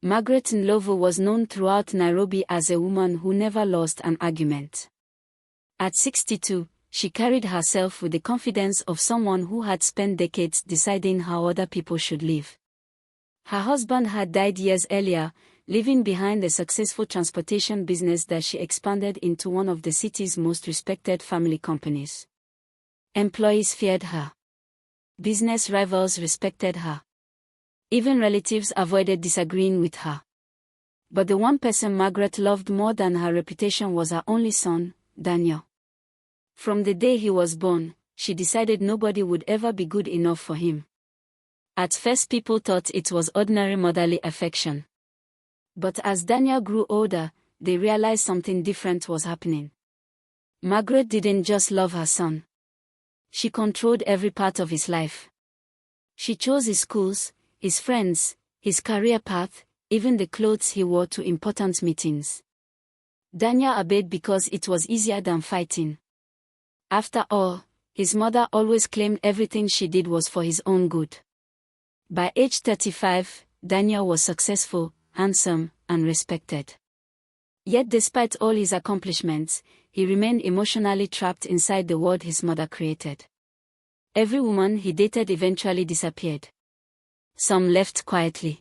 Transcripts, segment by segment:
Margaret Ndlovu was known throughout Nairobi as a woman who never lost an argument. At 62, she carried herself with the confidence of someone who had spent decades deciding how other people should live. Her husband had died years earlier, leaving behind a successful transportation business that she expanded into one of the city's most respected family companies. Employees feared her. Business rivals respected her. Even relatives avoided disagreeing with her. But the one person Margaret loved more than her reputation was her only son, Daniel. From the day he was born, she decided nobody would ever be good enough for him. At first people thought it was ordinary motherly affection. But as Daniel grew older, they realized something different was happening. Margaret didn't just love her son. She controlled every part of his life. She chose his schools, his friends, his career path, even the clothes he wore to important meetings. Daniel obeyed because it was easier than fighting. After all, his mother always claimed everything she did was for his own good. By age 35, Daniel was successful, handsome, and respected. Yet despite all his accomplishments, he remained emotionally trapped inside the world his mother created. Every woman he dated eventually disappeared. Some left quietly.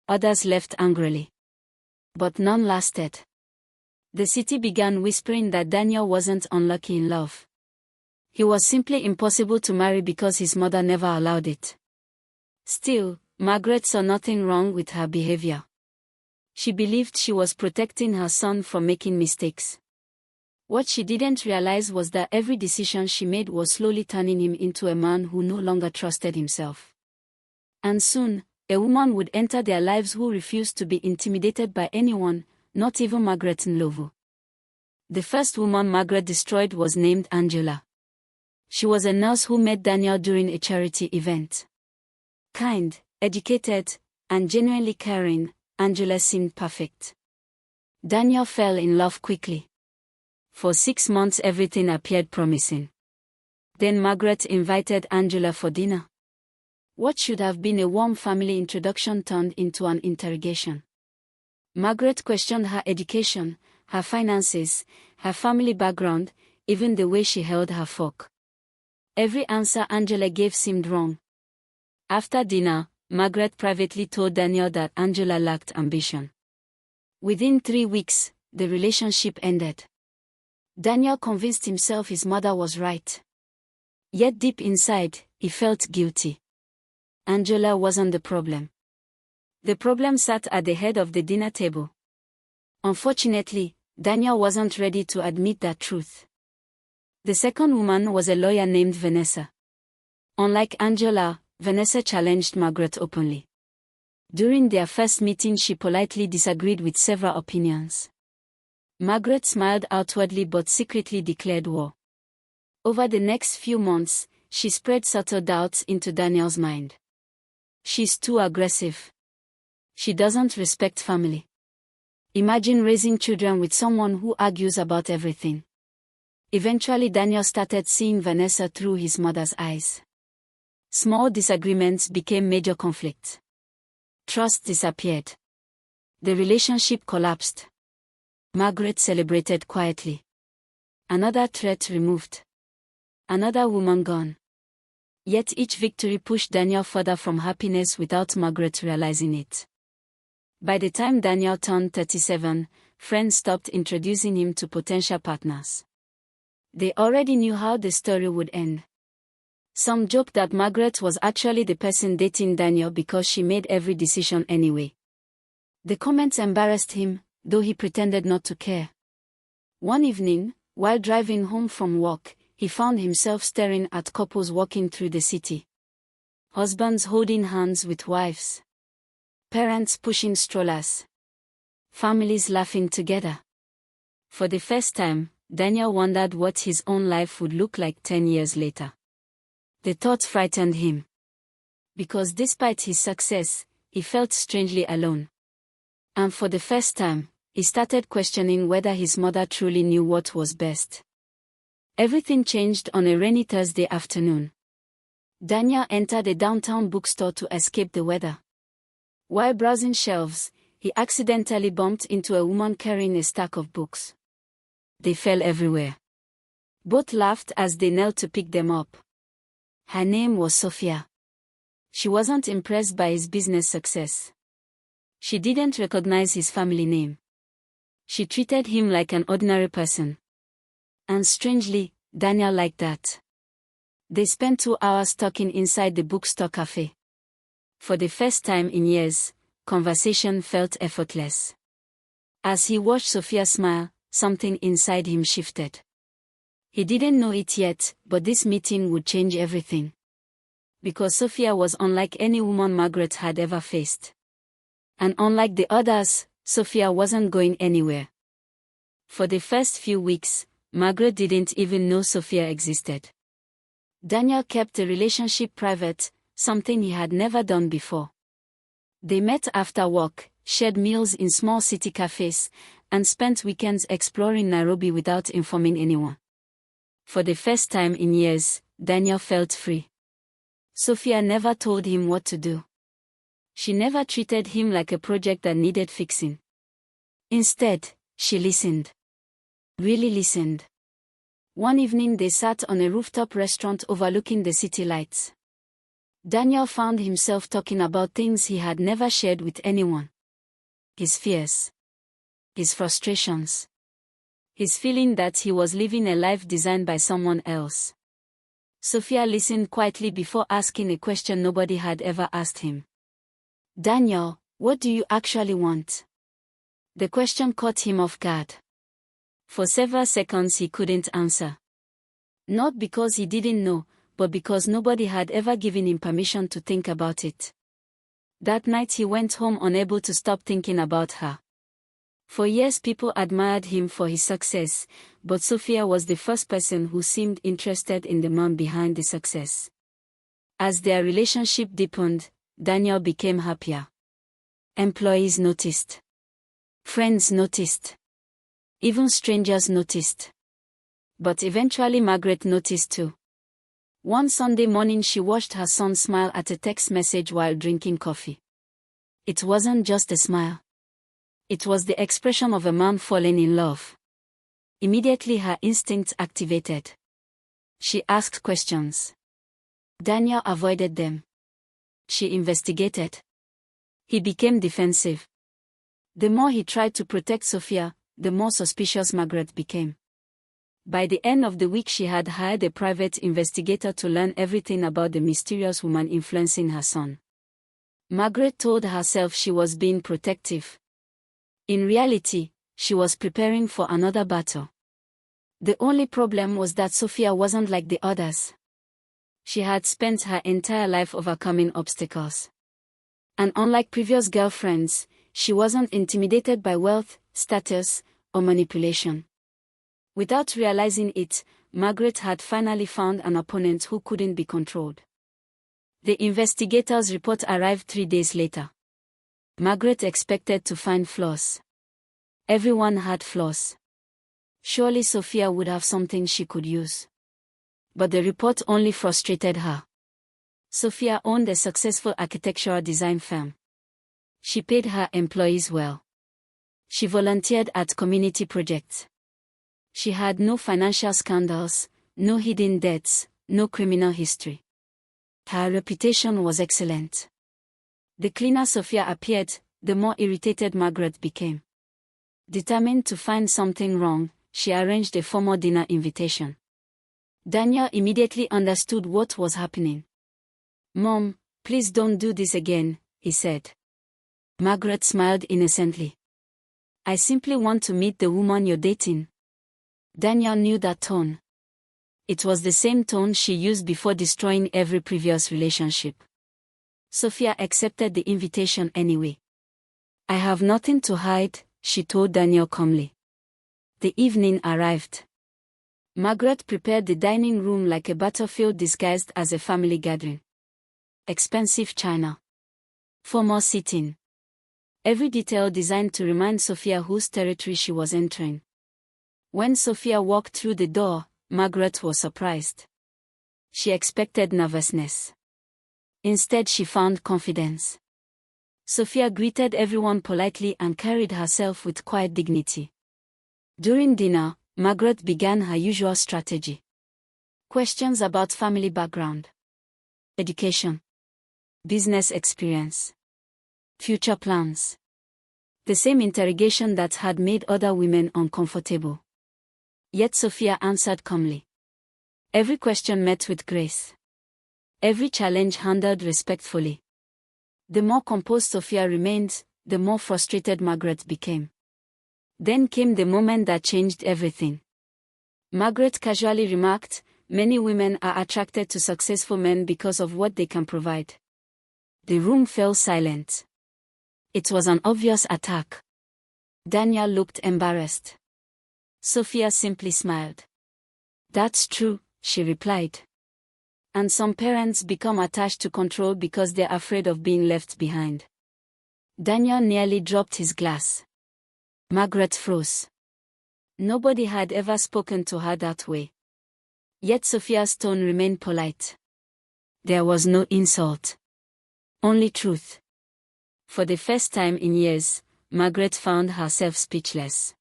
Others left angrily. But none lasted. The city began whispering that Daniel wasn't unlucky in love. He was simply impossible to marry because his mother never allowed it. Still, Margaret saw nothing wrong with her behavior. She believed she was protecting her son from making mistakes. What she didn't realize was that every decision she made was slowly turning him into a man who no longer trusted himself. And soon, a woman would enter their lives who refused to be intimidated by anyone, not even Margaret Ndlovu. The first woman Margaret destroyed was named Angela. She was a nurse who met Daniel during a charity event. Kind, educated, and genuinely caring, Angela seemed perfect. Daniel fell in love quickly. For 6 months everything appeared promising. Then Margaret invited Angela for dinner. What should have been a warm family introduction turned into an interrogation. Margaret questioned her education, her finances, her family background, even the way she held her fork. Every answer Angela gave seemed wrong. After dinner, Margaret privately told Daniel that Angela lacked ambition. Within 3 weeks, the relationship ended. Daniel convinced himself his mother was right. Yet deep inside, he felt guilty. Angela wasn't the problem. The problem sat at the head of the dinner table. Unfortunately, Daniel wasn't ready to admit that truth. The second woman was a lawyer named Vanessa. Unlike Angela, Vanessa challenged Margaret openly. During their first meeting she politely disagreed with several opinions. Margaret smiled outwardly but secretly declared war. Over the next few months, she spread subtle doubts into Daniel's mind. She's too aggressive. She doesn't respect family. Imagine raising children with someone who argues about everything. Eventually Daniel started seeing Vanessa through his mother's eyes. Small disagreements became major conflicts. Trust disappeared. The relationship collapsed. Margaret celebrated quietly. Another threat removed. Another woman gone. Yet each victory pushed Daniel further from happiness without Margaret realizing it. By the time Daniel turned 37, friends stopped introducing him to potential partners. They already knew how the story would end. Some joked that Margaret was actually the person dating Daniel because she made every decision anyway. The comments embarrassed him, though he pretended not to care. One evening, while driving home from work, he found himself staring at couples walking through the city. Husbands holding hands with wives. Parents pushing strollers. Families laughing together. For the first time, Daniel wondered what his own life would look like 10 years later. The thought frightened him. Because despite his success, he felt strangely alone. And for the first time, he started questioning whether his mother truly knew what was best. Everything changed on a rainy Thursday afternoon. Daniel entered a downtown bookstore to escape the weather. While browsing shelves, he accidentally bumped into a woman carrying a stack of books. They fell everywhere. Both laughed as they knelt to pick them up. Her name was Sophia. She wasn't impressed by his business success. She didn't recognize his family name. She treated him like an ordinary person. And strangely, Daniel liked that. They spent 2 hours talking inside the bookstore cafe. For the first time in years, conversation felt effortless. As he watched Sophia smile, something inside him shifted. He didn't know it yet, but this meeting would change everything. Because Sophia was unlike any woman Margaret had ever faced. And unlike the others, Sophia wasn't going anywhere. For the first few weeks, Margaret didn't even know Sophia existed. Daniel kept the relationship private, something he had never done before. They met after work, shared meals in small city cafes, and spent weekends exploring Nairobi without informing anyone. For the first time in years, Daniel felt free. Sophia never told him what to do. She never treated him like a project that needed fixing. Instead, she listened. Really listened. One evening they sat on a rooftop restaurant overlooking the city lights. Daniel found himself talking about things he had never shared with anyone. His fears. His frustrations. His feeling that he was living a life designed by someone else. Sophia listened quietly before asking a question nobody had ever asked him. Daniel, what do you actually want? The question caught him off guard. For several seconds he couldn't answer. Not because he didn't know, but because nobody had ever given him permission to think about it. That night he went home unable to stop thinking about her. For years people admired him for his success, but Sophia was the first person who seemed interested in the man behind the success. As their relationship deepened, Daniel became happier. Employees noticed. Friends noticed. Even strangers noticed. But eventually Margaret noticed too. One Sunday morning she watched her son smile at a text message while drinking coffee. It wasn't just a smile. It was the expression of a man falling in love. Immediately her instincts activated. She asked questions. Daniel avoided them. She investigated. He became defensive. The more he tried to protect Sophia, the more suspicious Margaret became. By the end of the week she had hired a private investigator to learn everything about the mysterious woman influencing her son. Margaret told herself she was being protective. In reality, she was preparing for another battle. The only problem was that Sophia wasn't like the others. She had spent her entire life overcoming obstacles. And unlike previous girlfriends, she wasn't intimidated by wealth, status, or manipulation. Without realizing it, Margaret had finally found an opponent who couldn't be controlled. The investigator's report arrived 3 days later. Margaret expected to find flaws. Everyone had flaws. Surely Sophia would have something she could use. But the report only frustrated her. Sophia owned a successful architectural design firm. She paid her employees well. She volunteered at community projects. She had no financial scandals, no hidden debts, no criminal history. Her reputation was excellent. The cleaner Sophia appeared, the more irritated Margaret became. Determined to find something wrong, she arranged a formal dinner invitation. Daniel immediately understood what was happening. "Mom, please don't do this again," he said. Margaret smiled innocently. "I simply want to meet the woman you're dating." Daniel knew that tone. It was the same tone she used before destroying every previous relationship. Sophia accepted the invitation anyway. "I have nothing to hide," she told Daniel calmly. The evening arrived. Margaret prepared the dining room like a battlefield disguised as a family gathering. Expensive china. Formal seating. Every detail designed to remind Sophia whose territory she was entering. When Sophia walked through the door, Margaret was surprised. She expected nervousness. Instead she found confidence. Sophia greeted everyone politely and carried herself with quiet dignity. During dinner, Margaret began her usual strategy. Questions about family background, education, business experience, future plans. The same interrogation that had made other women uncomfortable. Yet Sophia answered calmly. Every question met with grace. Every challenge handled respectfully. The more composed Sophia remained, the more frustrated Margaret became. Then came the moment that changed everything. Margaret casually remarked, "Many women are attracted to successful men because of what they can provide." The room fell silent. It was an obvious attack. Daniel looked embarrassed. Sophia simply smiled. "That's true," she replied. And some parents become attached to control because they're afraid of being left behind. Daniel nearly dropped his glass. Margaret froze. Nobody had ever spoken to her that way. Yet Sophia's tone remained polite. There was no insult. Only truth. For the first time in years, Margaret found herself speechless.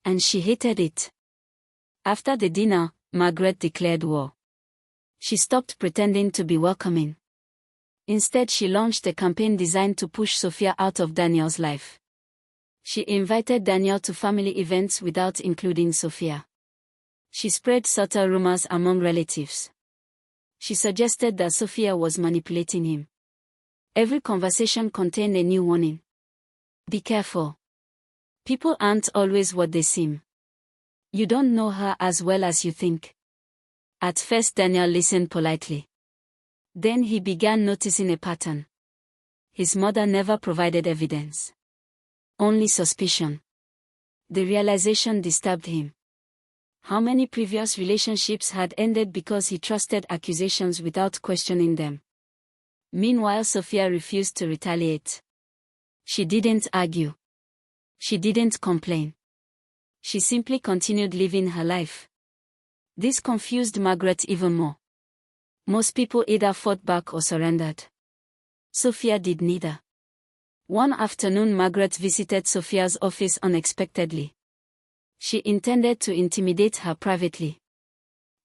And she hated it. After the dinner, Margaret declared war. She stopped pretending to be welcoming. Instead, she launched a campaign designed to push Sophia out of Daniel's life. She invited Daniel to family events without including Sophia. She spread subtle rumors among relatives. She suggested that Sophia was manipulating him. Every conversation contained a new warning. Be careful. People aren't always what they seem. You don't know her as well as you think. At first Daniel listened politely. Then he began noticing a pattern. His mother never provided evidence. Only suspicion. The realization disturbed him. How many previous relationships had ended because he trusted accusations without questioning them? Meanwhile, Sophia refused to retaliate. She didn't argue. She didn't complain. She simply continued living her life. This confused Margaret even more. Most people either fought back or surrendered. Sophia did neither. One afternoon, Margaret visited Sophia's office unexpectedly. She intended to intimidate her privately.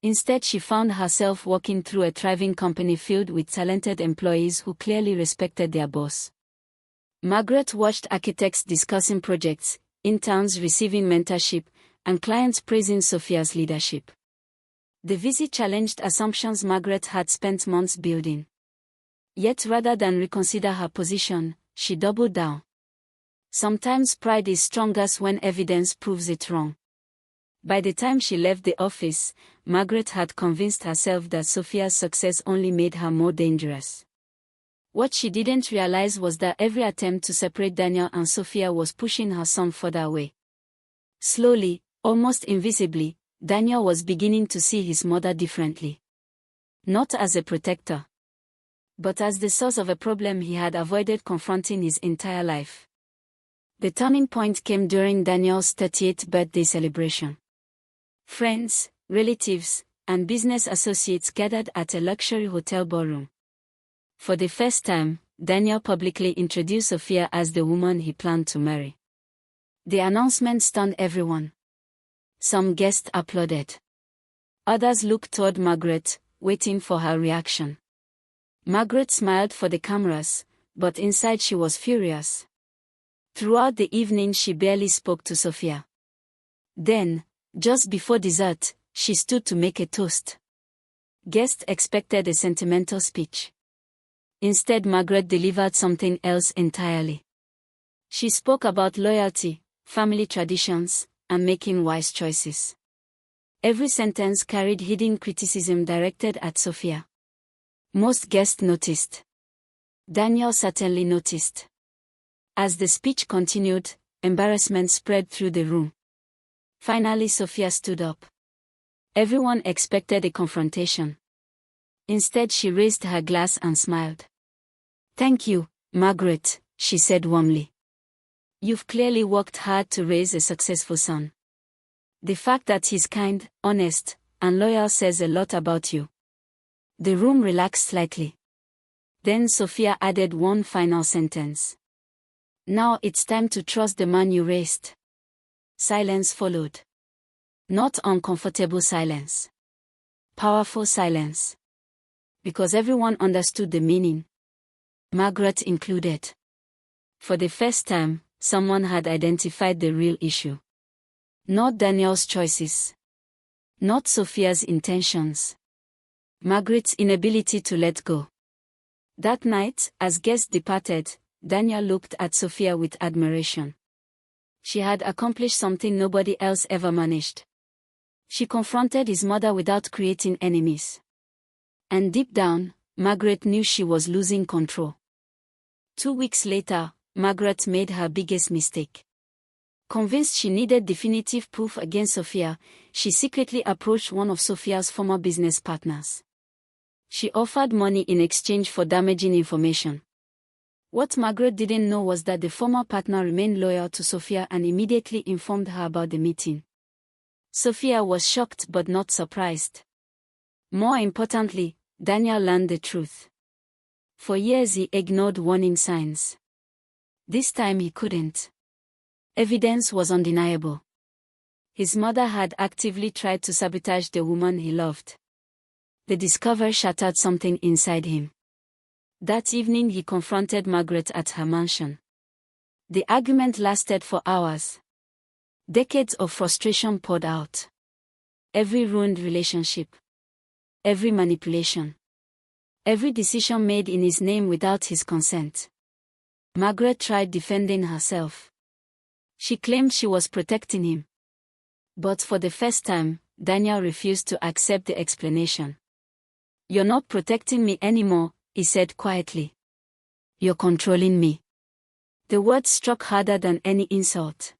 Instead, she found herself walking through a thriving company filled with talented employees who clearly respected their boss. Margaret watched architects discussing projects, interns receiving mentorship, and clients praising Sophia's leadership. The visit challenged assumptions Margaret had spent months building. Yet rather than reconsider her position, she doubled down. Sometimes pride is strongest when evidence proves it wrong. By the time she left the office, Margaret had convinced herself that Sophia's success only made her more dangerous. What she didn't realize was that every attempt to separate Daniel and Sophia was pushing her son further away. Slowly, almost invisibly, Daniel was beginning to see his mother differently. Not as a protector, but as the source of a problem he had avoided confronting his entire life. The turning point came during Daniel's 38th birthday celebration. Friends, relatives, and business associates gathered at a luxury hotel ballroom. For the first time, Daniel publicly introduced Sophia as the woman he planned to marry. The announcement stunned everyone. Some guests applauded. Others looked toward Margaret, waiting for her reaction. Margaret smiled for the cameras, but inside she was furious. Throughout the evening she barely spoke to Sophia. Then, just before dessert, she stood to make a toast. Guests expected a sentimental speech. Instead, Margaret delivered something else entirely. She spoke about loyalty, family traditions, and making wise choices. Every sentence carried hidden criticism directed at Sophia. Most guests noticed. Daniel certainly noticed. As the speech continued, embarrassment spread through the room. Finally, Sophia stood up. Everyone expected a confrontation. Instead, she raised her glass and smiled. "Thank you, Margaret," she said warmly. "You've clearly worked hard to raise a successful son. The fact that he's kind, honest, and loyal says a lot about you." The room relaxed slightly. Then Sophia added one final sentence. Now it's time to trust the man you raised. Silence followed. Not uncomfortable silence. Powerful silence. Because everyone understood the meaning. Margaret included. For the first time, someone had identified the real issue. Not Daniel's choices. Not Sophia's intentions. Margaret's inability to let go. That night, as guests departed, Daniel looked at Sophia with admiration. She had accomplished something nobody else ever managed. She confronted his mother without creating enemies. And deep down, Margaret knew she was losing control. 2 weeks later, Margaret made her biggest mistake. Convinced she needed definitive proof against Sophia, she secretly approached one of Sophia's former business partners. She offered money in exchange for damaging information. What Margaret didn't know was that the former partner remained loyal to Sophia and immediately informed her about the meeting. Sophia was shocked but not surprised. More importantly, Daniel learned the truth. For years he ignored warning signs. This time he couldn't. Evidence was undeniable. His mother had actively tried to sabotage the woman he loved. The discovery shattered something inside him. That evening he confronted Margaret at her mansion. The argument lasted for hours. Decades of frustration poured out. Every ruined relationship. Every manipulation. Every decision made in his name without his consent. Margaret tried defending herself. She claimed she was protecting him. But for the first time, Daniel refused to accept the explanation. "You're not protecting me anymore," he said quietly. "You're controlling me." The words struck harder than any insult.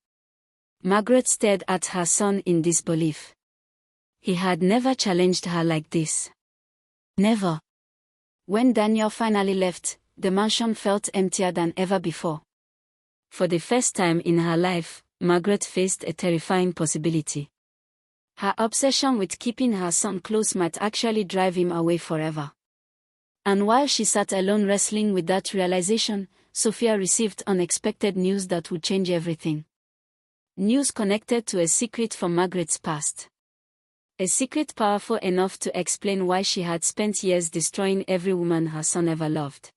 Margaret stared at her son in disbelief. He had never challenged her like this. Never. When Daniel finally left, the mansion felt emptier than ever before. For the first time in her life, Margaret faced a terrifying possibility. Her obsession with keeping her son close might actually drive him away forever. And while she sat alone wrestling with that realization, Sophia received unexpected news that would change everything. News connected to a secret from Margaret's past. A secret powerful enough to explain why she had spent years destroying every woman her son ever loved.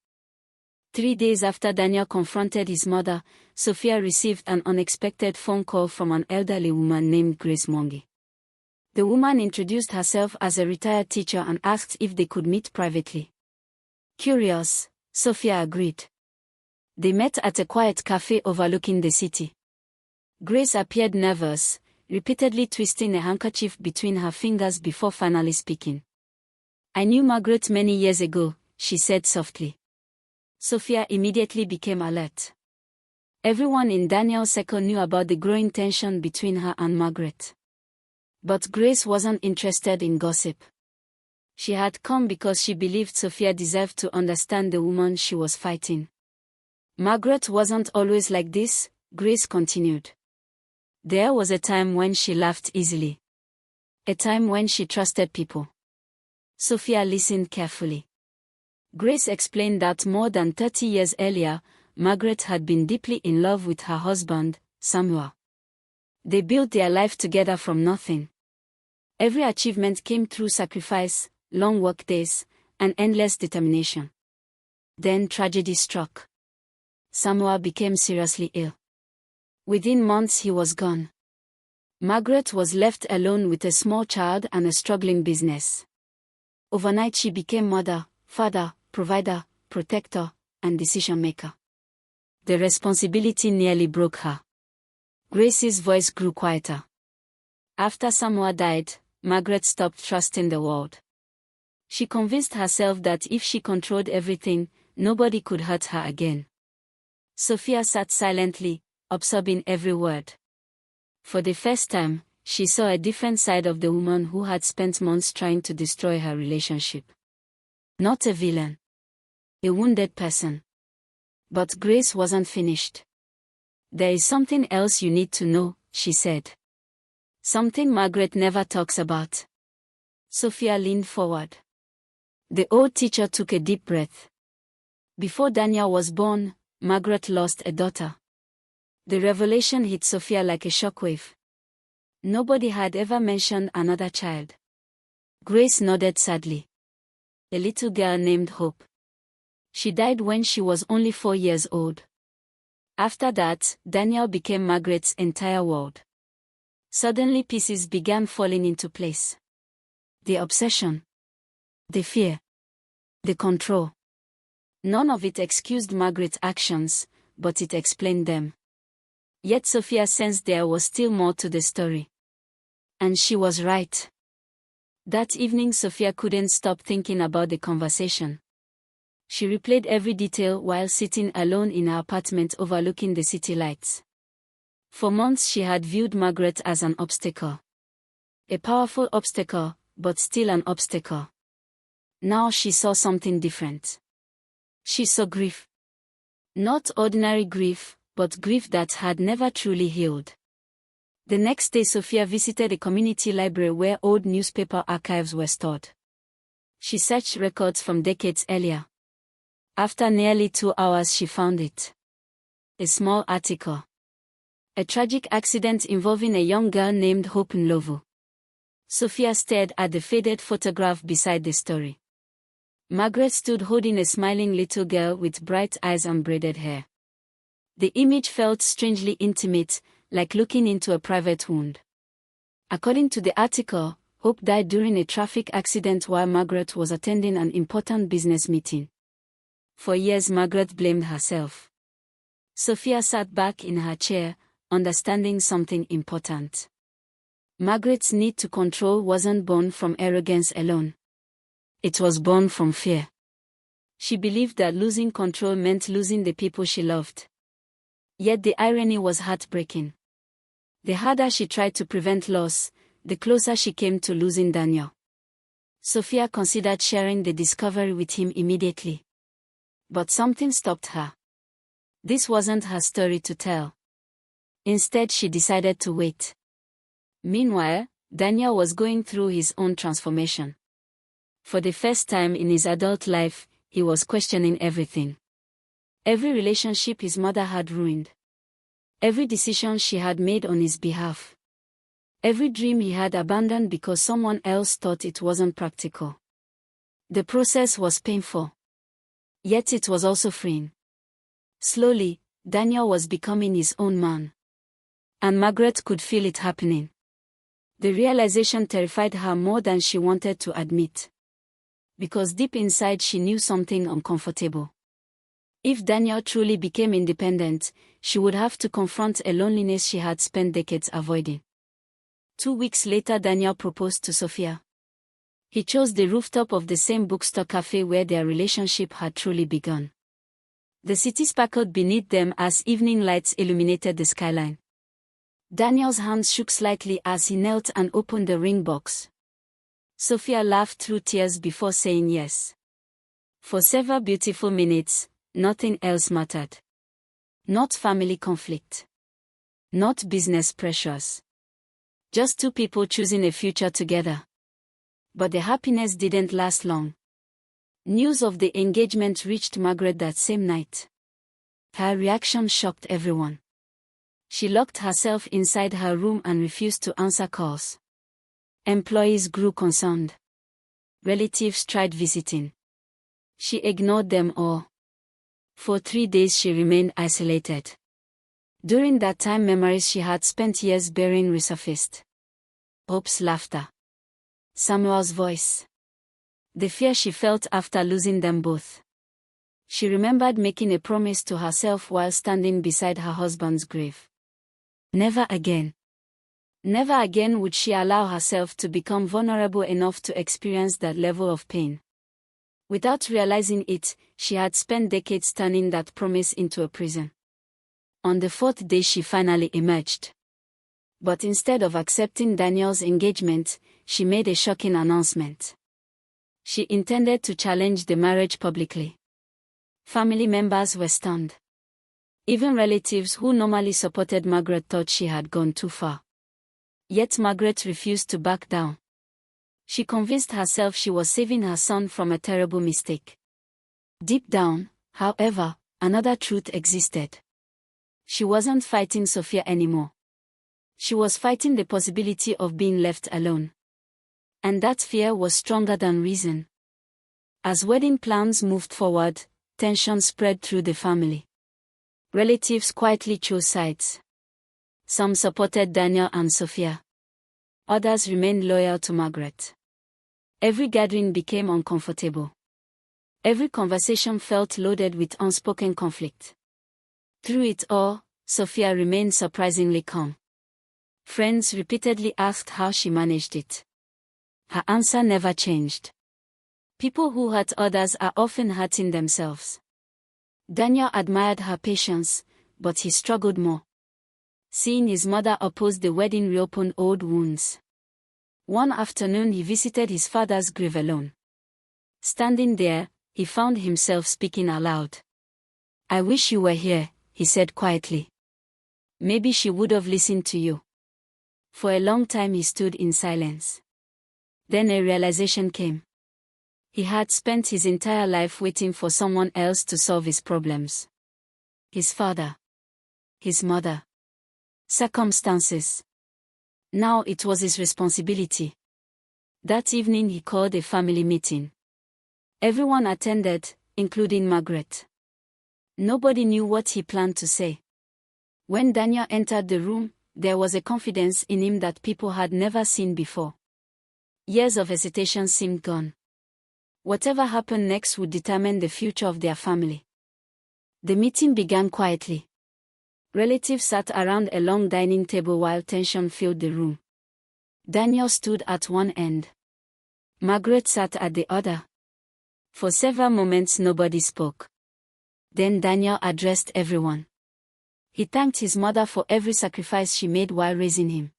3 days after Daniel confronted his mother, Sophia received an unexpected phone call from an elderly woman named Grace Mongi. The woman introduced herself as a retired teacher and asked if they could meet privately. Curious, Sophia agreed. They met at a quiet cafe overlooking the city. Grace appeared nervous, repeatedly twisting a handkerchief between her fingers before finally speaking. "I knew Margaret many years ago," she said softly. Sophia immediately became alert. Everyone in Daniel's circle knew about the growing tension between her and Margaret. But Grace wasn't interested in gossip. She had come because she believed Sophia deserved to understand the woman she was fighting. "Margaret wasn't always like this," Grace continued. "There was a time when she laughed easily. A time when she trusted people." Sophia listened carefully. Grace explained that more than 30 years earlier, Margaret had been deeply in love with her husband, Samuel. They built their life together from nothing. Every achievement came through sacrifice, long workdays, and endless determination. Then tragedy struck. Samuel became seriously ill. Within months he was gone. Margaret was left alone with a small child and a struggling business. Overnight she became mother, father, provider, protector, and decision-maker. The responsibility nearly broke her. Grace's voice grew quieter. After Samuel died, Margaret stopped trusting the world. She convinced herself that if she controlled everything, nobody could hurt her again. Sophia sat silently, absorbing every word. For the first time, she saw a different side of the woman who had spent months trying to destroy her relationship. Not a villain. A wounded person. But Grace wasn't finished. "There is something else you need to know," she said. "Something Margaret never talks about." Sophia leaned forward. The old teacher took a deep breath. Before Daniel was born, Margaret lost a daughter. The revelation hit Sophia like a shockwave. Nobody had ever mentioned another child. Grace nodded sadly. A little girl named Hope. She died when she was only 4 years old. After that, Daniel became Margaret's entire world. Suddenly pieces began falling into place. The obsession. The fear. The control. None of it excused Margaret's actions, but it explained them. Yet Sophia sensed there was still more to the story. And she was right. That evening Sophia couldn't stop thinking about the conversation. She replayed every detail while sitting alone in her apartment overlooking the city lights. For months she had viewed Margaret as an obstacle. A powerful obstacle, but still an obstacle. Now she saw something different. She saw grief. Not ordinary grief, but grief that had never truly healed. The next day Sophia visited a community library where old newspaper archives were stored. She searched records from decades earlier. After nearly 2 hours she found it. A small article. A tragic accident involving a young girl named Hope Nlovu. Sophia stared at the faded photograph beside the story. Margaret stood holding a smiling little girl with bright eyes and braided hair. The image felt strangely intimate, like looking into a private wound. According to the article, Hope died during a traffic accident while Margaret was attending an important business meeting. For years Margaret blamed herself. Sophia sat back in her chair, understanding something important. Margaret's need to control wasn't born from arrogance alone. It was born from fear. She believed that losing control meant losing the people she loved. Yet the irony was heartbreaking. The harder she tried to prevent loss, the closer she came to losing Daniel. Sophia considered sharing the discovery with him immediately. But something stopped her. This wasn't her story to tell. Instead she decided to wait. Meanwhile, Daniel was going through his own transformation. For the first time in his adult life, he was questioning everything. Every relationship his mother had ruined. Every decision she had made on his behalf. Every dream he had abandoned because someone else thought it wasn't practical. The process was painful. Yet it was also freeing. Slowly, Daniel was becoming his own man. And Margaret could feel it happening. The realization terrified her more than she wanted to admit. Because deep inside she knew something uncomfortable. If Daniel truly became independent, she would have to confront a loneliness she had spent decades avoiding. 2 weeks later Daniel proposed to Sophia. He chose the rooftop of the same bookstore cafe where their relationship had truly begun. The city sparkled beneath them as evening lights illuminated the skyline. Daniel's hands shook slightly as he knelt and opened the ring box. Sophia laughed through tears before saying yes. For several beautiful minutes, nothing else mattered. Not family conflict. Not business pressures. Just 2 people choosing a future together. But the happiness didn't last long. News of the engagement reached Margaret that same night. Her reaction shocked everyone. She locked herself inside her room and refused to answer calls. Employees grew concerned. Relatives tried visiting. She ignored them all. For 3 days she remained isolated. During that time memories she had spent years burying resurfaced. Hope's laughter. Samuel's voice. The fear she felt after losing them both. She remembered making a promise to herself while standing beside her husband's grave. Never again. Never again would she allow herself to become vulnerable enough to experience that level of pain. Without realizing it, she had spent decades turning that promise into a prison. On the 4th day she finally emerged. But instead of accepting Daniel's engagement, she made a shocking announcement. She intended to challenge the marriage publicly. Family members were stunned. Even relatives who normally supported Margaret thought she had gone too far. Yet Margaret refused to back down. She convinced herself she was saving her son from a terrible mistake. Deep down, However, another truth existed. She wasn't fighting Sophia anymore. She was fighting the possibility of being left alone. And that fear was stronger than reason. As wedding plans moved forward, tension spread through the family. Relatives quietly chose sides. Some supported Daniel and Sophia. Others remained loyal to Margaret. Every gathering became uncomfortable. Every conversation felt loaded with unspoken conflict. Through it all, Sophia remained surprisingly calm. Friends repeatedly asked how she managed it. Her answer never changed. People who hurt others are often hurting themselves. Daniel admired her patience, but he struggled more. Seeing his mother oppose the wedding reopened old wounds. One afternoon he visited his father's grave alone. Standing there, he found himself speaking aloud. "I wish you were here," he said quietly. "Maybe she would have listened to you." For a long time he stood in silence. Then a realization came. He had spent his entire life waiting for someone else to solve his problems. His father. His mother. Circumstances. Now it was his responsibility. That evening he called a family meeting. Everyone attended, including Margaret. Nobody knew what he planned to say. When Daniel entered the room, there was a confidence in him that people had never seen before. Years of hesitation seemed gone. Whatever happened next would determine the future of their family. The meeting began quietly. Relatives sat around a long dining table while tension filled the room. Daniel stood at one end. Margaret sat at the other. For several moments nobody spoke. Then Daniel addressed everyone. He thanked his mother for every sacrifice she made while raising him.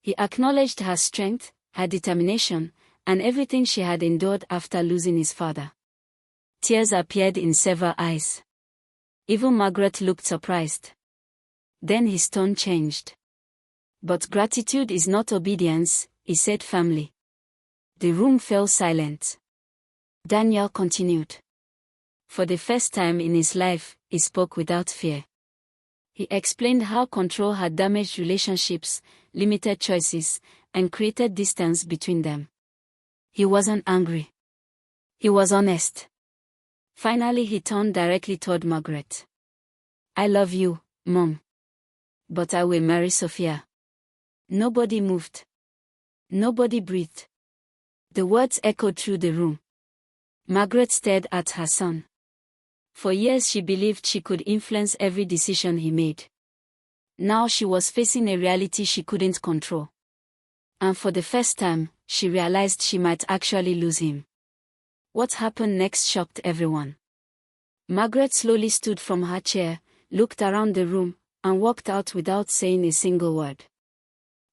He acknowledged her strength, her determination, and everything she had endured after losing his father. Tears appeared in several eyes. Even Margaret looked surprised. Then his tone changed. "But gratitude is not obedience," he said firmly. The room fell silent. Daniel continued. For the first time in his life, he spoke without fear. He explained how control had damaged relationships, limited choices, and created distance between them. He wasn't angry. He was honest. Finally he turned directly toward Margaret. "I love you, Mom. But I will marry Sophia." Nobody moved. Nobody breathed. The words echoed through the room. Margaret stared at her son. For years she believed she could influence every decision he made. Now she was facing a reality she couldn't control. And for the first time, she realized she might actually lose him. What happened next shocked everyone. Margaret slowly stood from her chair, looked around the room, and walked out without saying a single word.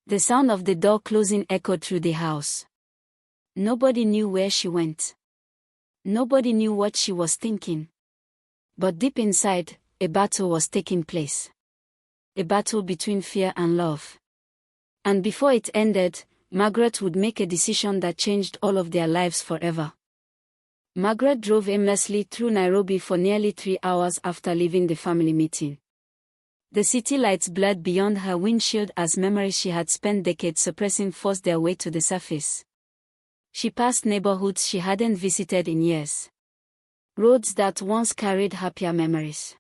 The sound of the door closing echoed through the house. Nobody knew where she went. Nobody knew what she was thinking. But deep inside, a battle was taking place. A battle between fear and love. And before it ended, Margaret would make a decision that changed all of their lives forever. Margaret drove aimlessly through Nairobi for nearly 3 hours after leaving the family meeting. The city lights blurred beyond her windshield as memories she had spent decades suppressing forced their way to the surface. She passed neighborhoods she hadn't visited in years. Roads that once carried happier memories.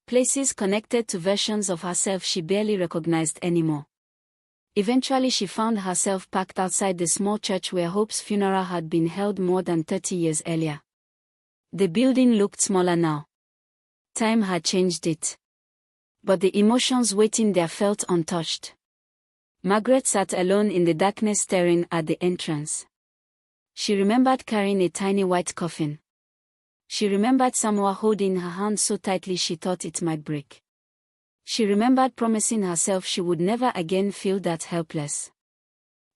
Places connected to versions of herself she barely recognized anymore. Eventually she found herself parked outside the small church where Hope's funeral had been held more than 30 years earlier. The building looked smaller now. Time had changed it. But the emotions waiting there felt untouched. Margaret sat alone in the darkness staring at the entrance. She remembered carrying a tiny white coffin. She remembered someone holding her hand so tightly she thought it might break. She remembered promising herself she would never again feel that helpless.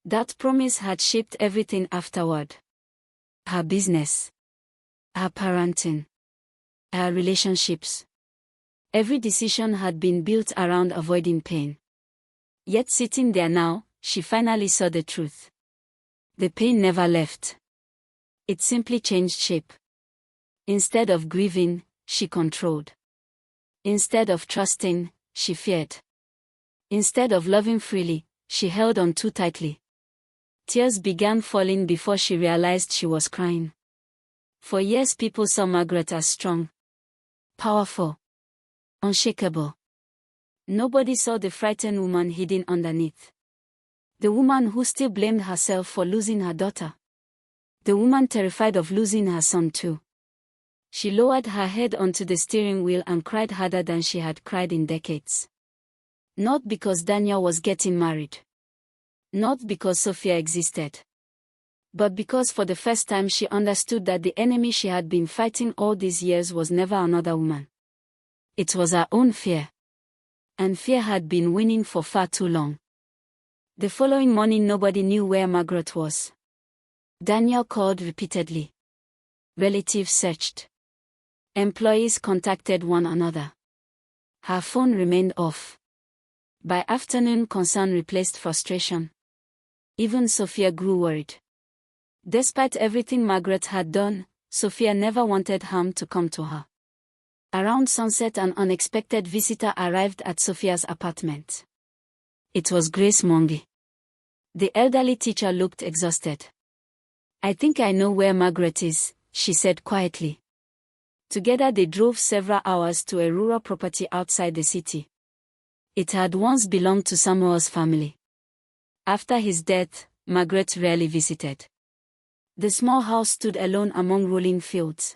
That promise had shaped everything afterward. Her business. Her parenting. Her relationships. Every decision had been built around avoiding pain. Yet sitting there now, she finally saw the truth. The pain never left. It simply changed shape. Instead of grieving, she controlled. Instead of trusting, she feared. Instead of loving freely, she held on too tightly. Tears began falling before she realized she was crying. For years people saw Margaret as strong, powerful, unshakable. Nobody saw the frightened woman hidden underneath. The woman who still blamed herself for losing her daughter. The woman terrified of losing her son too. She lowered her head onto the steering wheel and cried harder than she had cried in decades. Not because Daniel was getting married. Not because Sophia existed. But because for the first time she understood that the enemy she had been fighting all these years was never another woman. It was her own fear. And fear had been winning for far too long. The following morning nobody knew where Margaret was. Daniel called repeatedly. Relatives searched. Employees contacted one another. Her phone remained off. By afternoon, concern replaced frustration. Even Sophia grew worried. Despite everything Margaret had done, Sophia never wanted harm to come to her. Around sunset, an unexpected visitor arrived at Sophia's apartment. It was Grace Monge. The elderly teacher looked exhausted. "I think I know where Margaret is," she said quietly. Together they drove several hours to a rural property outside the city. It had once belonged to Samuel's family. After his death, Margaret rarely visited. The small house stood alone among rolling fields.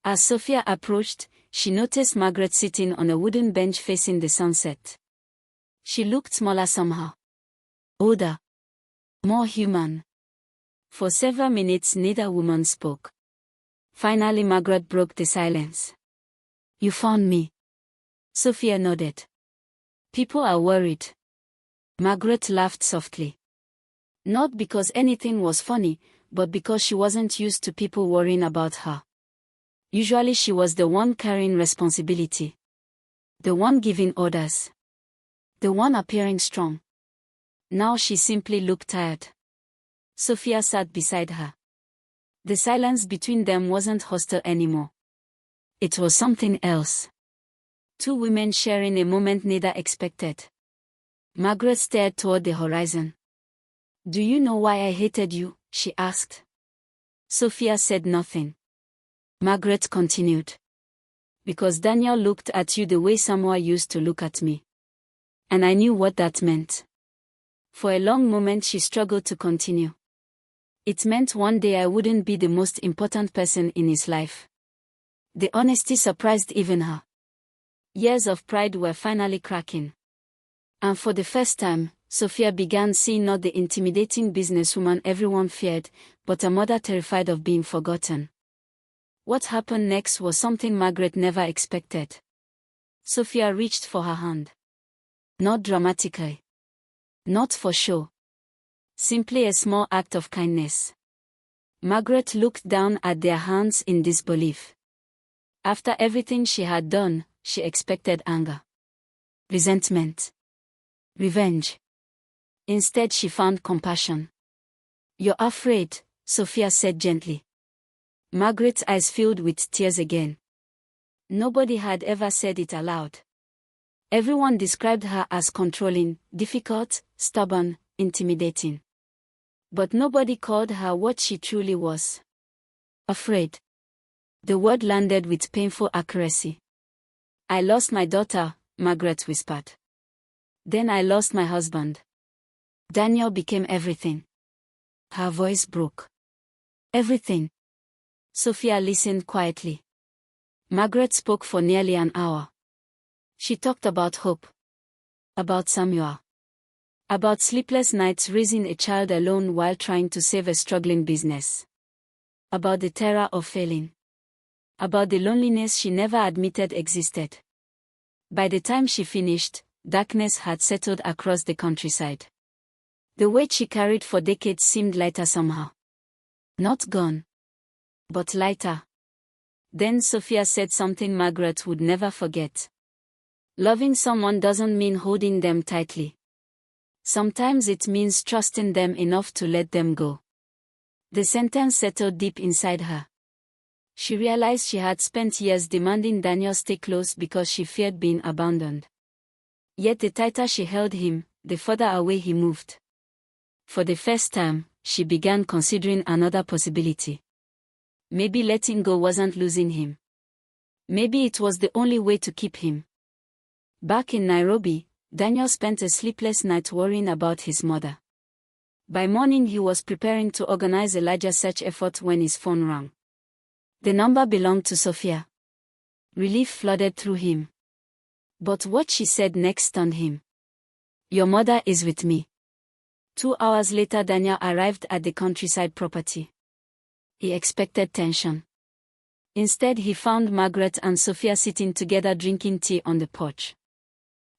As Sophia approached, she noticed Margaret sitting on a wooden bench facing the sunset. She looked smaller somehow. Older. More human. For several minutes neither woman spoke. Finally Margaret broke the silence. "You found me." Sophia nodded. "People are worried." Margaret laughed softly. Not because anything was funny, but because she wasn't used to people worrying about her. Usually she was the one carrying responsibility. The one giving orders. The one appearing strong. Now she simply looked tired. Sophia sat beside her. The silence between them wasn't hostile anymore. It was something else. Two women sharing a moment neither expected. Margaret stared toward the horizon. "Do you know why I hated you?" she asked. Sophia said nothing. Margaret continued. "Because Daniel looked at you the way Samuel used to look at me. And I knew what that meant." For a long moment she struggled to continue. It meant one day I wouldn't be the most important person in his life. The honesty surprised even her. Years of pride were finally cracking. And for the first time, Sophia began seeing not the intimidating businesswoman everyone feared, but a mother terrified of being forgotten. What happened next was something Margaret never expected. Sophia reached for her hand. Not dramatically. Not for show. Simply a small act of kindness. Margaret looked down at their hands in disbelief. After everything she had done, she expected anger. Resentment. Revenge. Instead she found compassion. "You're afraid," Sophia said gently. Margaret's eyes filled with tears again. Nobody had ever said it aloud. Everyone described her as controlling, difficult, stubborn, intimidating. But nobody called her what she truly was. Afraid. The word landed with painful accuracy. "I lost my daughter," Margaret whispered. "Then I lost my husband. Daniel became everything." Her voice broke. "Everything." Sophia listened quietly. Margaret spoke for nearly an hour. She talked about hope. About Samuel. About sleepless nights raising a child alone while trying to save a struggling business. About the terror of failing. About the loneliness she never admitted existed. By the time she finished, darkness had settled across the countryside. The weight she carried for decades seemed lighter somehow. Not gone, but lighter. Then Sophia said something Margaret would never forget. Loving someone doesn't mean holding them tightly. Sometimes it means trusting them enough to let them go. The sentence settled deep inside her. She realized she had spent years demanding Daniel stay close because she feared being abandoned. Yet the tighter she held him, the further away he moved. For the first time, she began considering another possibility. Maybe letting go wasn't losing him. Maybe it was the only way to keep him. Back in Nairobi, Daniel spent a sleepless night worrying about his mother. By morning he was preparing to organize a larger search effort when his phone rang. The number belonged to Sophia. Relief flooded through him. But what she said next stunned him. "Your mother is with me." 2 hours later Daniel arrived at the countryside property. He expected tension. Instead he found Margaret and Sophia sitting together drinking tea on the porch.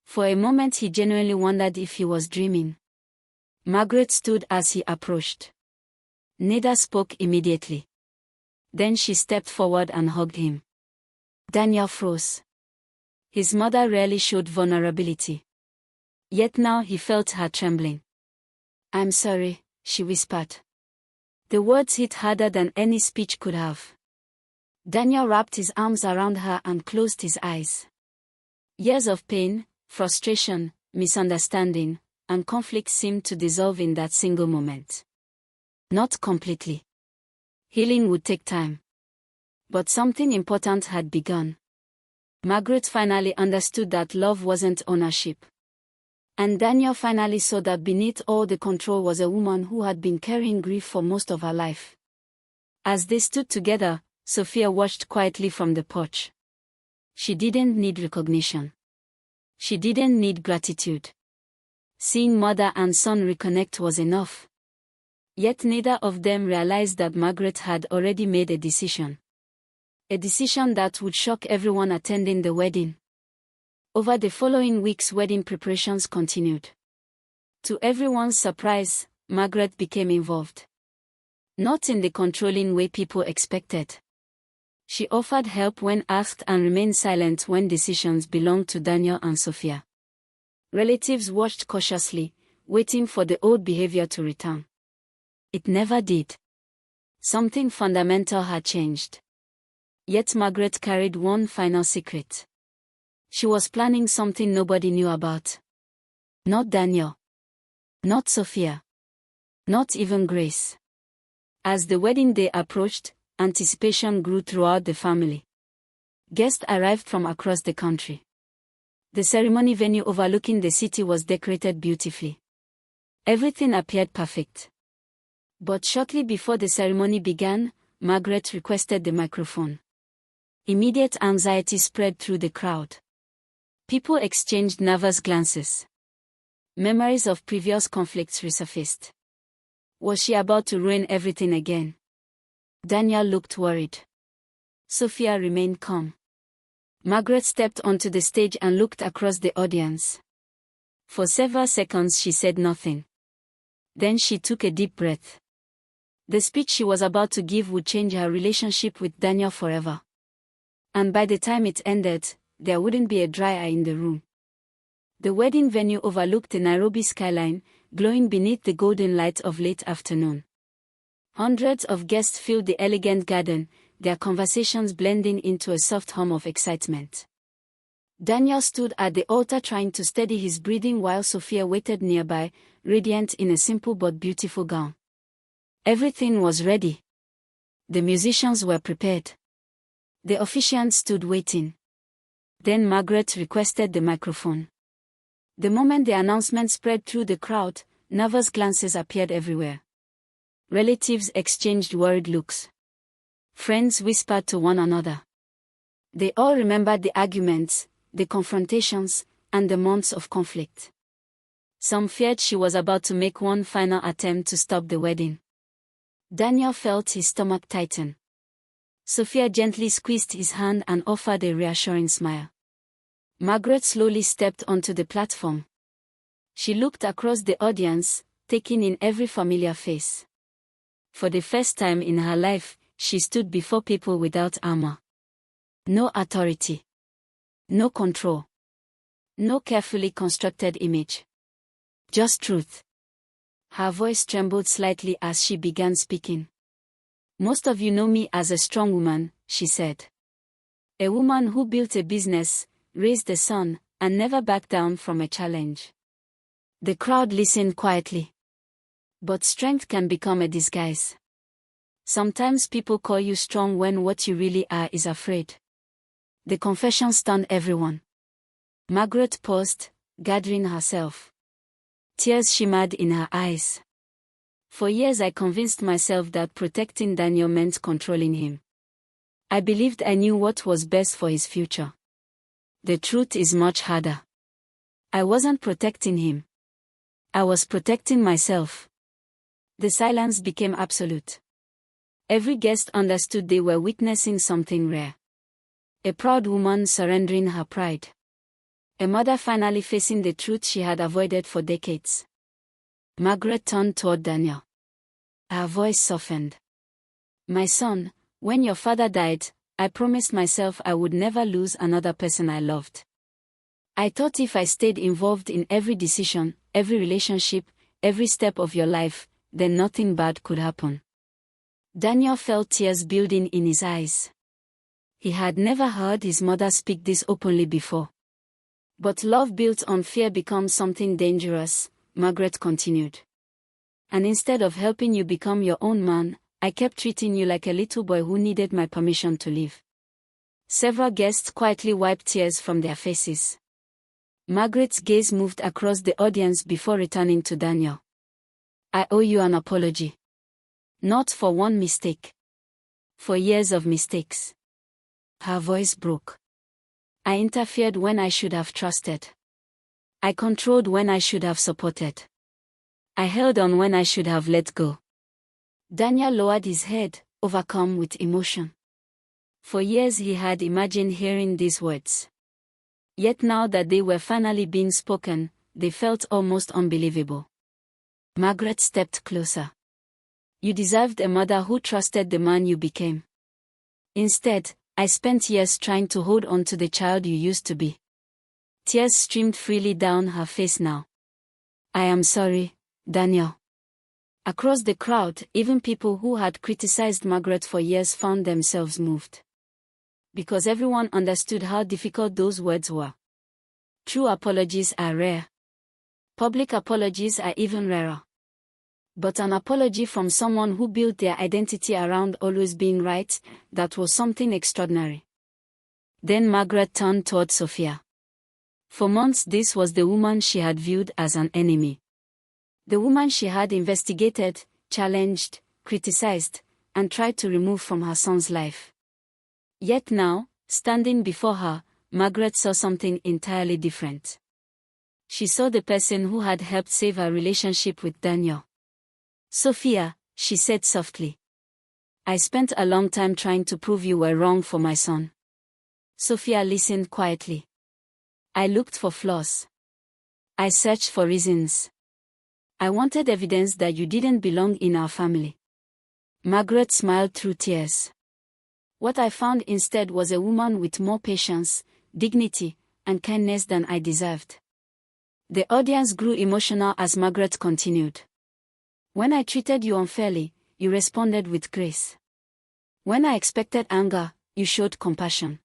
For a moment he genuinely wondered if he was dreaming. Margaret stood as he approached. Neither spoke immediately. Then she stepped forward and hugged him. Daniel froze. His mother rarely showed vulnerability. Yet now he felt her trembling. "I'm sorry," she whispered. The words hit harder than any speech could have. Daniel wrapped his arms around her and closed his eyes. Years of pain, frustration, misunderstanding, and conflict seemed to dissolve in that single moment. Not completely. Healing would take time. But something important had begun. Margaret finally understood that love wasn't ownership. And Daniel finally saw that beneath all the control was a woman who had been carrying grief for most of her life. As they stood together, Sophia watched quietly from the porch. She didn't need recognition. She didn't need gratitude. Seeing mother and son reconnect was enough. Yet neither of them realized that Margaret had already made a decision. A decision that would shock everyone attending the wedding. Over the following weeks, wedding preparations continued. To everyone's surprise, Margaret became involved. Not in the controlling way people expected. She offered help when asked and remained silent when decisions belonged to Daniel and Sophia. Relatives watched cautiously, waiting for the old behavior to return. It never did. Something fundamental had changed. Yet Margaret carried one final secret. She was planning something nobody knew about. Not Daniel. Not Sophia. Not even Grace. As the wedding day approached, anticipation grew throughout the family. Guests arrived from across the country. The ceremony venue overlooking the city was decorated beautifully. Everything appeared perfect. But shortly before the ceremony began, Margaret requested the microphone. Immediate anxiety spread through the crowd. People exchanged nervous glances. Memories of previous conflicts resurfaced. Was she about to ruin everything again? Daniel looked worried. Sophia remained calm. Margaret stepped onto the stage and looked across the audience. For several seconds she said nothing. Then she took a deep breath. The speech she was about to give would change her relationship with Daniel forever. And by the time it ended, there wouldn't be a dry eye in the room. The wedding venue overlooked the Nairobi skyline, glowing beneath the golden light of late afternoon. Hundreds of guests filled the elegant garden, their conversations blending into a soft hum of excitement. Daniel stood at the altar trying to steady his breathing while Sophia waited nearby, radiant in a simple but beautiful gown. Everything was ready. The musicians were prepared. The officiants stood waiting. Then Margaret requested the microphone. The moment the announcement spread through the crowd, nervous glances appeared everywhere. Relatives exchanged worried looks. Friends whispered to one another. They all remembered the arguments, the confrontations, and the months of conflict. Some feared she was about to make one final attempt to stop the wedding. Daniel felt his stomach tighten. Sophia gently squeezed his hand and offered a reassuring smile. Margaret slowly stepped onto the platform. She looked across the audience, taking in every familiar face. For the first time in her life, she stood before people without armor. No authority. No control. No carefully constructed image. Just truth. Her voice trembled slightly as she began speaking. Most of you know me as a strong woman, she said. A woman who built a business, raised a son, and never backed down from a challenge. The crowd listened quietly. But strength can become a disguise. Sometimes people call you strong when what you really are is afraid. The confession stunned everyone. Margaret paused, gathering herself. Tears shimmered in her eyes. For years I convinced myself that protecting Daniel meant controlling him. I believed I knew what was best for his future. The truth is much harder. I wasn't protecting him. I was protecting myself. The silence became absolute. Every guest understood they were witnessing something rare. A proud woman surrendering her pride. A mother finally facing the truth she had avoided for decades. Margaret turned toward Daniel. Her voice softened. My son, when your father died, I promised myself I would never lose another person I loved. I thought if I stayed involved in every decision, every relationship, every step of your life, then nothing bad could happen. Daniel felt tears building in his eyes. He had never heard his mother speak this openly before. But love built on fear becomes something dangerous, Margaret continued. And instead of helping you become your own man, I kept treating you like a little boy who needed my permission to live. Several guests quietly wiped tears from their faces. Margaret's gaze moved across the audience before returning to Daniel. I owe you an apology. Not for one mistake. For years of mistakes. Her voice broke. I interfered when I should have trusted. I controlled when I should have supported. I held on when I should have let go. Daniel lowered his head, overcome with emotion. For years he had imagined hearing these words. Yet now that they were finally being spoken, they felt almost unbelievable. Margaret stepped closer. You deserved a mother who trusted the man you became. Instead, I spent years trying to hold on to the child you used to be. Tears streamed freely down her face now. I am sorry, Daniel. Across the crowd, even people who had criticized Margaret for years found themselves moved. Because everyone understood how difficult those words were. True apologies are rare. Public apologies are even rarer. But an apology from someone who built their identity around always being right, that was something extraordinary. Then Margaret turned toward Sophia. For months this was the woman she had viewed as an enemy. The woman she had investigated, challenged, criticized, and tried to remove from her son's life. Yet now, standing before her, Margaret saw something entirely different. She saw the person who had helped save her relationship with Daniel. Sophia, she said softly. I spent a long time trying to prove you were wrong for my son. Sophia listened quietly. I looked for flaws. I searched for reasons. I wanted evidence that you didn't belong in our family. Margaret smiled through tears. What I found instead was a woman with more patience, dignity, and kindness than I deserved. The audience grew emotional as Margaret continued. When I treated you unfairly, you responded with grace. When I expected anger, you showed compassion.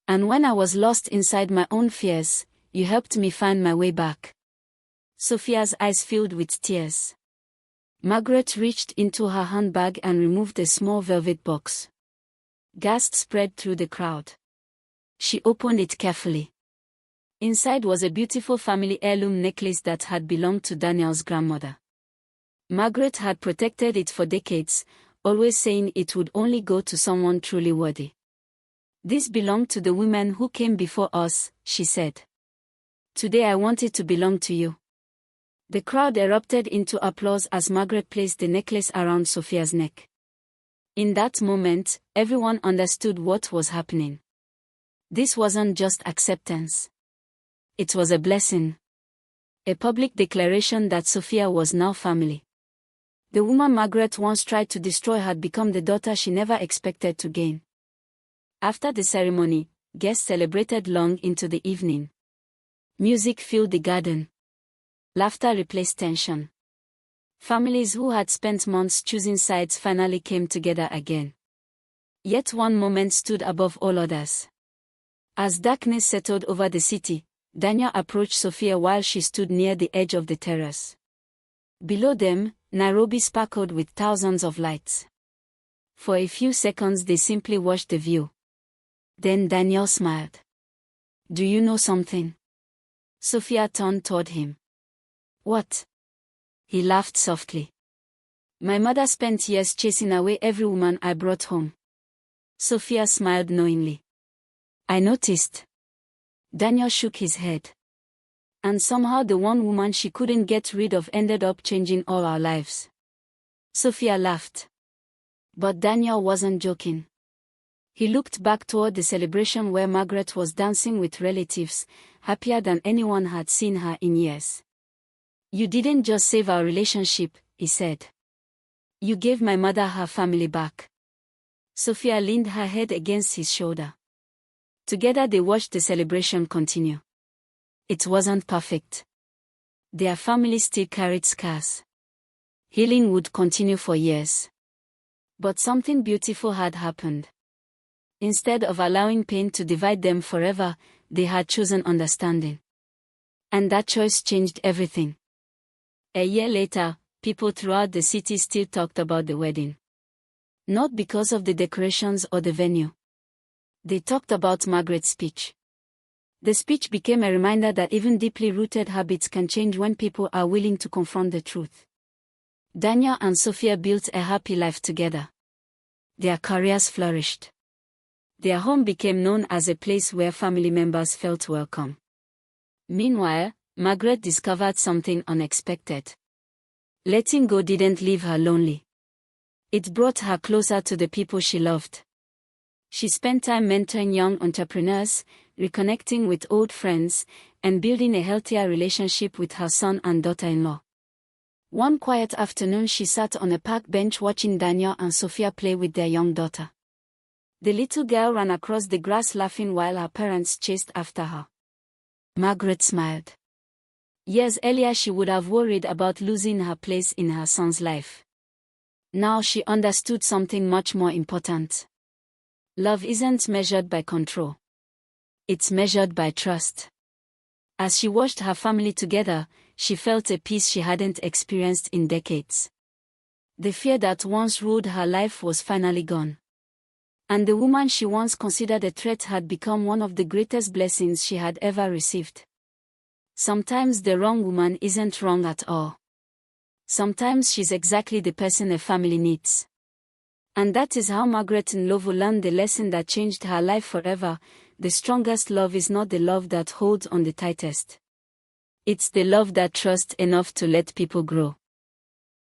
And when I was lost inside my own fears, you helped me find my way back. Sophia's eyes filled with tears. Margaret reached into her handbag and removed a small velvet box. Gasps spread through the crowd. She opened it carefully. Inside was a beautiful family heirloom necklace that had belonged to Daniel's grandmother. Margaret had protected it for decades, always saying it would only go to someone truly worthy. This belonged to the women who came before us, she said. Today I want it to belong to you. The crowd erupted into applause as Margaret placed the necklace around Sophia's neck. In that moment, everyone understood what was happening. This wasn't just acceptance. It was a blessing. A public declaration that Sophia was now family. The woman Margaret once tried to destroy had become the daughter she never expected to gain. After the ceremony, guests celebrated long into the evening. Music filled the garden. Laughter replaced tension. Families who had spent months choosing sides finally came together again. Yet one moment stood above all others. As darkness settled over the city, Daniel approached Sophia while she stood near the edge of the terrace. Below them, Nairobi sparkled with thousands of lights. For a few seconds they simply watched the view. Then Daniel smiled. "Do you know something?" Sophia turned toward him. "What?" He laughed softly. "My mother spent years chasing away every woman I brought home." Sophia smiled knowingly. "I noticed." Daniel shook his head. "And somehow the one woman she couldn't get rid of ended up changing all our lives." Sophia laughed. But Daniel wasn't joking. He looked back toward the celebration where Margaret was dancing with relatives, happier than anyone had seen her in years. "You didn't just save our relationship," he said. "You gave my mother her family back." Sophia leaned her head against his shoulder. Together they watched the celebration continue. It wasn't perfect. Their family still carried scars. Healing would continue for years. But something beautiful had happened. Instead of allowing pain to divide them forever, they had chosen understanding. And that choice changed everything. A year later, people throughout the city still talked about the wedding. Not because of the decorations or the venue. They talked about Margaret's speech. The speech became a reminder that even deeply rooted habits can change when people are willing to confront the truth. Daniel and Sophia built a happy life together. Their careers flourished. Their home became known as a place where family members felt welcome. Meanwhile, Margaret discovered something unexpected. Letting go didn't leave her lonely. It brought her closer to the people she loved. She spent time mentoring young entrepreneurs, reconnecting with old friends, and building a healthier relationship with her son and daughter-in-law. One quiet afternoon she sat on a park bench watching Daniel and Sophia play with their young daughter. The little girl ran across the grass laughing while her parents chased after her. Margaret smiled. Years earlier she would have worried about losing her place in her son's life. Now she understood something much more important. Love isn't measured by control. It's measured by trust. As she watched her family together, she felt a peace she hadn't experienced in decades. The fear that once ruled her life was finally gone. And the woman she once considered a threat had become one of the greatest blessings she had ever received. Sometimes the wrong woman isn't wrong at all. Sometimes she's exactly the person a family needs. And that is how Margaret Ndlovu learned the lesson that changed her life forever. The strongest love is not the love that holds on the tightest. It's the love that trusts enough to let people grow.